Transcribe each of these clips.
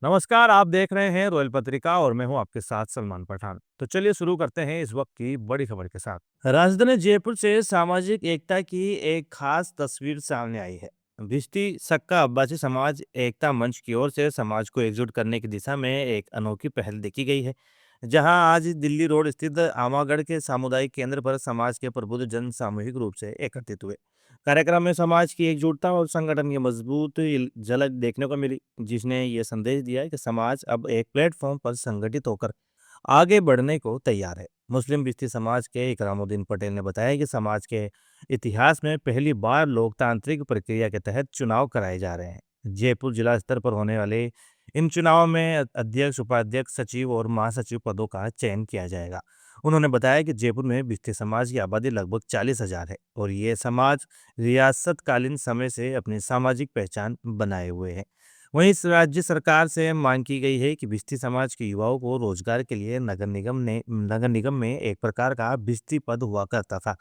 नमस्कार, आप देख रहे हैं रॉयल पत्रिका और मैं हूं आपके साथ सलमान पठान। तो चलिए शुरू करते हैं इस वक्त की बड़ी खबर के साथ। राजधानी जयपुर से सामाजिक एकता की एक खास तस्वीर सामने आई है। भिष्टी सक्का अब्बासी समाज एकता मंच की ओर से समाज को एकजुट करने की दिशा में एक अनोखी पहल देखी गई है। जहां आज दिल्ली रोड स्थित आमागढ़ के सामुदायिक केंद्र पर समाज के प्रबुद्ध जन सामूहिक रूप से एकत्रित हुए। कार्यक्रम में समाज की एकजुटता और संगठन की मजबूत झलक देखने को मिली, जिसने ये संदेश दिया है कि समाज अब एक प्लेटफॉर्म पर संगठित होकर आगे बढ़ने को तैयार है। मुस्लिम बिस्ती समाज के इकरामुद्दीन पटेल ने बताया कि समाज के इतिहास में पहली बार लोकतांत्रिक प्रक्रिया के तहत चुनाव कराए जा रहे हैं। जयपुर जिला स्तर पर होने वाले इन चुनावों में अध्यक्ष, उपाध्यक्ष, सचिव और महासचिव पदों का चयन किया जाएगा। उन्होंने बताया कि जयपुर में बिस्ती समाज की आबादी लगभग 40,000 है और ये समाज रियासतकालीन समय से अपनी सामाजिक पहचान बनाए हुए है। वहीं राज्य सरकार से मांग की गई है कि भिस्ती समाज के युवाओं को रोजगार के लिए नगर निगम में एक प्रकार का भिस्ती पद हुआ करता था,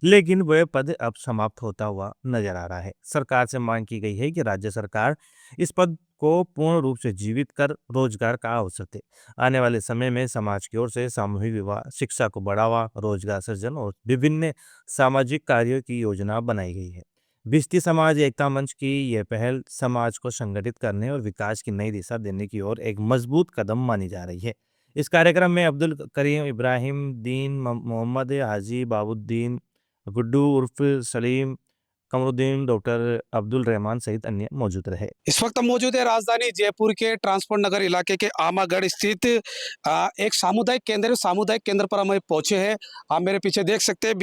लेकिन वह पद अब समाप्त होता हुआ नजर आ रहा है। सरकार से मांग की गई है कि राज्य सरकार इस पद को पूर्ण रूप से जीवित कर रोजगार का अवसर दे। आने वाले समय में समाज की ओर से सामूहिक विवाह, शिक्षा को बढ़ावा, रोजगार सृजन और विभिन्न सामाजिक कार्यों की योजना बनाई गई है। भिस्ती समाज एकता मंच की यह पहल समाज को संगठित करने और विकास की नई दिशा देने की ओर एक मजबूत कदम मानी जा रही है। इस कार्यक्रम में अब्दुल करीम इब्राहिम, दीन मोहम्मद, हाजी बाबुद्दीन, गुड्डू उर्फ सलीम, कमरुद्दीन, डॉक्टर अब्दुल रहमान सहित अन्य मौजूद रहे। इस वक्त हम मौजूद है राजधानी जयपुर के ट्रांसपोर्ट नगर इलाके के आमागढ़ स्थित एक सामुदायिक केंद्र है। सामुदायिक केंद्र पर हम पहुंचे हैं। आप मेरे पीछे देख सकते हैं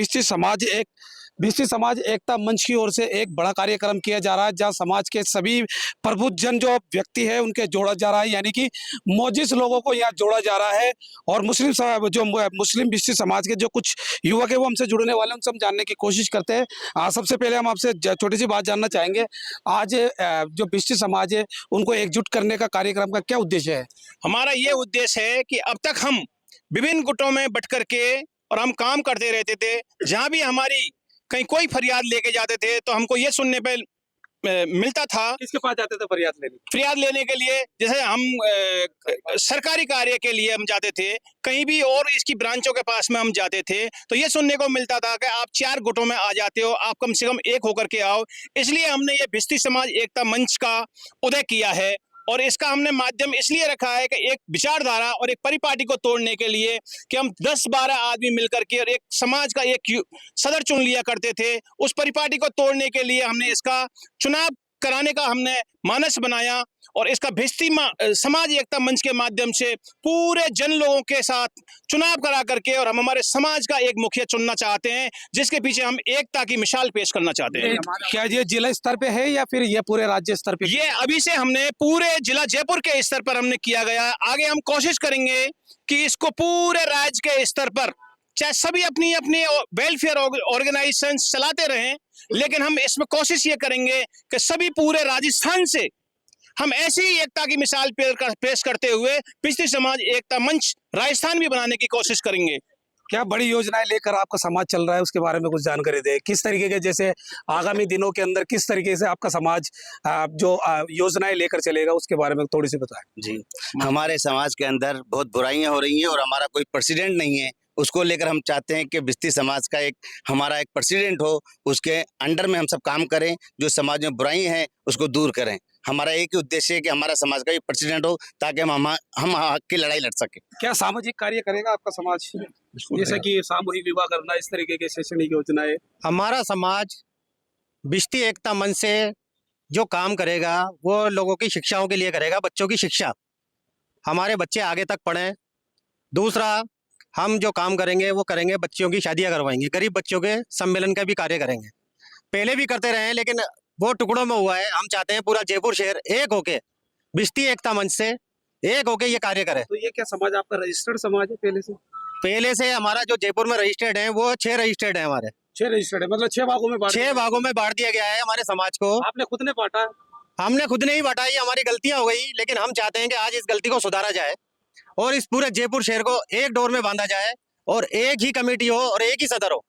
भिस्ती समाज एकता मंच की ओर से एक बड़ा कार्यक्रम किया जा रहा है, जहां समाज के सभी प्रबुद्ध जन जो व्यक्ति है उनके जोड़ा जा रहा है, यानी कि मोजिस लोगों को यहाँ जोड़ा जा रहा है। और मुस्लिम भिस्ती समाज के जो कुछ युवक है वो हमसे जुड़ने वाले हैं, उनसे हम जानने की कोशिश करते हैं। सबसे पहले हम आपसे छोटी सी बात जानना चाहेंगे। आज जो भिस्ती समाज है उनको एकजुट करने का कार्यक्रम का क्या उद्देश्य है? हमारा ये उद्देश्य है कि अब तक हम विभिन्न गुटों में बट करके और हम काम करते रहते थे। जहां भी हमारी कहीं कोई फरियाद लेके जाते थे तो हमको ये सुनने पे मिलता था। किसके पास जाते थे फरियाद लेने के लिए, जैसे हम सरकारी कार्य के लिए हम जाते थे, कहीं भी और इसकी ब्रांचों के पास में हम जाते थे तो ये सुनने को मिलता था कि आप 4 गुटों में आ जाते हो, आप कम से कम एक होकर के आओ। इसलिए हमने ये भिस्ती समाज एकता मंच का उदय किया है और इसका हमने माध्यम इसलिए रखा है कि एक विचारधारा और एक परिपाटी को तोड़ने के लिए कि हम 10-12 आदमी मिलकर के और एक समाज का एक सदर चुन लिया करते थे। उस परिपाटी को तोड़ने के लिए हमने इसका चुनाव कराने का हमने मानस बनाया और इसका भिस्ती समाज एकता मंच के माध्यम से पूरे जन लोगों के साथ चुनाव करा करके और हम हमारे समाज का एक मुखिया चुनना चाहते हैं, जिसके पीछे हम एकता की मिसाल पेश करना चाहते हैं। क्या ये जिला स्तर पे है या फिर ये पूरे राज्य स्तर पे? ये अभी से हमने पूरे जिला जयपुर के स्तर पर हमने किया गया है। आगे हम कोशिश करेंगे कि इसको पूरे राज्य के स्तर पर, चाहे सभी अपनी अपनी वेलफेयर ऑर्गेनाइजेशन चलाते रहें, लेकिन हम इसमें कोशिश ये करेंगे कि सभी पूरे राजस्थान से हम ऐसी एकता की मिसाल पेश करते हुए भिस्ती समाज एकता मंच राजस्थान भी बनाने की कोशिश करेंगे। क्या बड़ी योजनाएं लेकर आपका समाज चल रहा है, उसके बारे में कुछ जानकारी दें। किस तरीके के, जैसे आगामी दिनों के अंदर किस तरीके से आपका समाज जो योजनाएं लेकर चलेगा, उसके बारे में थोड़ी सी बताएं। जी, हमारे समाज के अंदर बहुत बुराइयां हो रही हैं और हमारा कोई प्रेसिडेंट नहीं है। उसको लेकर हम चाहते हैं कि भिस्ती समाज का हमारा एक प्रेसिडेंट हो, उसके अंडर में हम सब काम करें, जो समाज में बुराई हैं उसको दूर करें। हमारा एक ही उद्देश्य है कि हमारा समाज का एक प्रेसिडेंट हो, ताकि हम हक की लड़ाई लड़ सकें। क्या सामाजिक कार्य करेगा आपका समाज, जैसे कि सामूहिक विवाह करना, इस तरीके के शैक्षणिक योजनाएं? हमारा समाज भिस्ती एकता मंच से जो काम करेगा वो लोगों की शिक्षाओं के लिए करेगा, बच्चों की शिक्षा, हमारे बच्चे आगे तक पढ़ें। दूसरा, हम जो काम करेंगे वो करेंगे, बच्चियों की शादियां करवाएंगे, गरीब बच्चों के सम्मेलन का भी कार्य करेंगे। पहले भी करते रहे हैं लेकिन वो टुकड़ों में हुआ है। हम चाहते हैं पूरा जयपुर शहर एक होके भिस्ती एकता मंच से एक होके ये कार्य करे। तो ये क्या समाज आपका रजिस्टर्ड समाज है पहले से हमारा जो जयपुर में रजिस्टर्ड है वो 6 रजिस्टर्ड है हमारे। 6 रजिस्टर्ड है, मतलब 6 भागों में 6 भागों में बांट दिया गया है हमारे समाज को। आपने खुद ने बांटा? हमने खुद नहीं बांटा, ये हमारी गलतियां हो गई, लेकिन हम चाहते हैं कि आज इस गलती को सुधारा जाए और इस पूरे जयपुर शहर को एक डोर में बांधा जाए और एक ही कमेटी हो और एक ही सदर हो,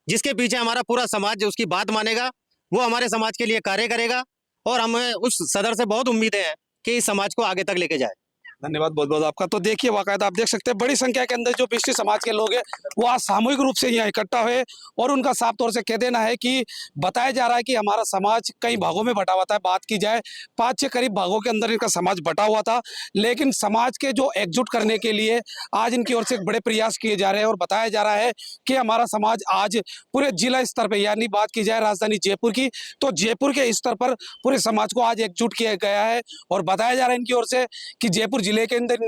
जिसके पीछे हमारा पूरा समाज उसकी बात मानेगा, वो हमारे समाज के लिए कार्य करेगा। और हमें उस सदर से बहुत उम्मीदें हैं कि इस समाज को आगे तक लेके जाए। धन्यवाद बहुत बहुत आपका। तो देखिए बाकायदा आप देख सकते हैं बड़ी संख्या के अंदर जो बिष्टी समाज के लोग हैं वो आज सामूहिक रूप से यहाँ इकट्ठा हुए और उनका साफ तौर से कह देना है कि बताया जा रहा है कि हमारा समाज कई भागों में बटा हुआ था। बात की जाए 5-6 करीब भागों के अंदर इनका समाज बटा हुआ था, लेकिन समाज के जो एकजुट करने के लिए आज इनकी ओर से बड़े प्रयास किए जा रहे हैं और बताया जा रहा है कि हमारा समाज आज पूरे जिला स्तर पर, यानी बात की जाए राजधानी जयपुर की, तो जयपुर के स्तर पर पूरे समाज को आज एकजुट किया गया है। और बताया जा रहा है इनकी ओर से कि जयपुर जिले के अंदर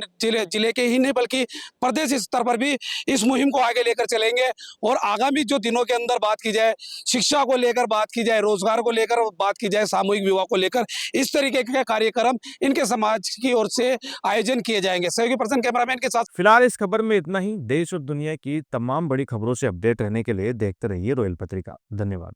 जिले के ही नहीं बल्कि प्रदेश स्तर पर भी इस मुहिम को आगे लेकर चलेंगे। और आगामी जो दिनों के अंदर बात की जाए शिक्षा को लेकर, बात की जाए रोजगार को लेकर, बात की जाए सामूहिक विवाह को लेकर, इस तरीके के कार्यक्रम इनके समाज की ओर से आयोजन किए जाएंगे। सहयोगी पर्सन कैमरामैन के साथ फिलहाल इस खबर में इतना ही। देश और दुनिया की तमाम बड़ी खबरों से अपडेट रहने के लिए देखते रहिए रॉयल पत्रिका। धन्यवाद।